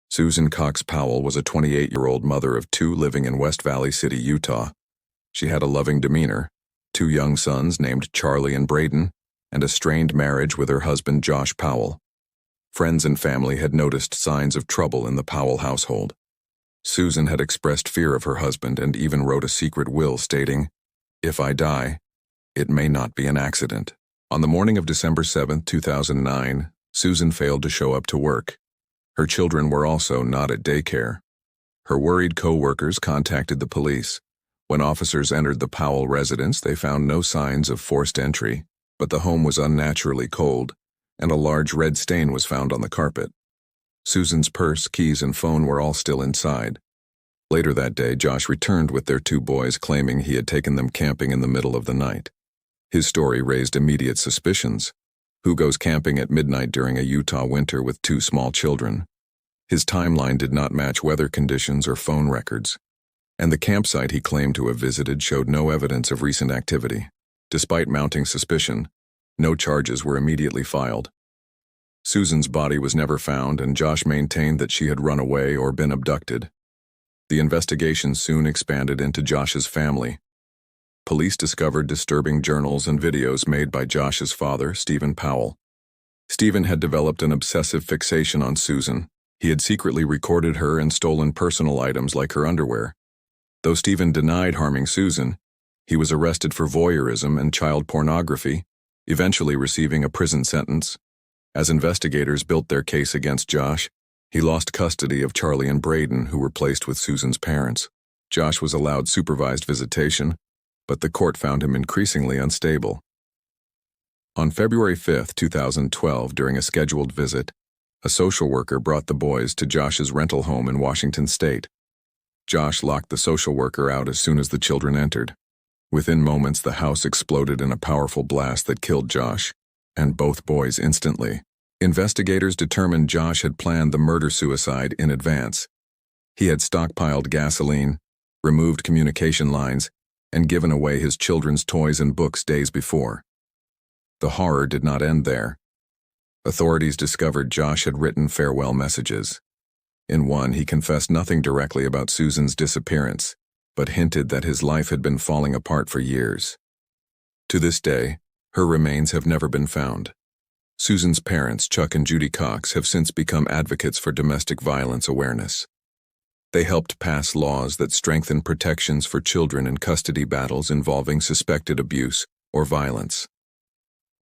Susan Cox Powell was a 28-year-old mother of two living in West Valley City, Utah. She had a loving demeanor, two young sons named Charlie and Braden, and a strained marriage with her husband Josh Powell. Friends and family had noticed signs of trouble in the Powell household. Susan had expressed fear of her husband and even wrote a secret will stating, "If I die, it may not be an accident." On the morning of December 7, 2009, Susan failed to show up to work. Her children were also not at daycare. Her worried co-workers contacted the police. When officers entered the Powell residence, they found no signs of forced entry, but the home was unnaturally cold, and a large red stain was found on the carpet. Susan's purse, keys, and phone were all still inside. Later that day, Josh returned with their two boys, claiming he had taken them camping in the middle of the night. His story raised immediate suspicions. Who goes camping at midnight during a Utah winter with two small children? His timeline did not match weather conditions or phone records, and the campsite he claimed to have visited showed no evidence of recent activity. Despite mounting suspicion, no charges were immediately filed. Susan's body was never found, and Josh maintained that she had run away or been abducted. The investigation soon expanded into Josh's family. Police discovered disturbing journals and videos made by Josh's father, Stephen Powell. Stephen had developed an obsessive fixation on Susan. He had secretly recorded her and stolen personal items like her underwear. Though Stephen denied harming Susan, he was arrested for voyeurism and child pornography, eventually receiving a prison sentence. As investigators built their case against Josh, he lost custody of Charlie and Braden, who were placed with Susan's parents. Josh was allowed supervised visitation, but the court found him increasingly unstable. On February 5, 2012, during a scheduled visit, a social worker brought the boys to Josh's rental home in Washington State. Josh locked the social worker out as soon as the children entered. Within moments, the house exploded in a powerful blast that killed Josh and both boys instantly. Investigators determined Josh had planned the murder-suicide in advance. He had stockpiled gasoline, removed communication lines, and given away his children's toys and books days before. The horror did not end there. Authorities discovered Josh had written farewell messages. In one, he confessed nothing directly about Susan's disappearance, but hinted that his life had been falling apart for years. To this day, her remains have never been found. Susan's parents, Chuck and Judy Cox, have since become advocates for domestic violence awareness. They helped pass laws that strengthen protections for children in custody battles involving suspected abuse or violence.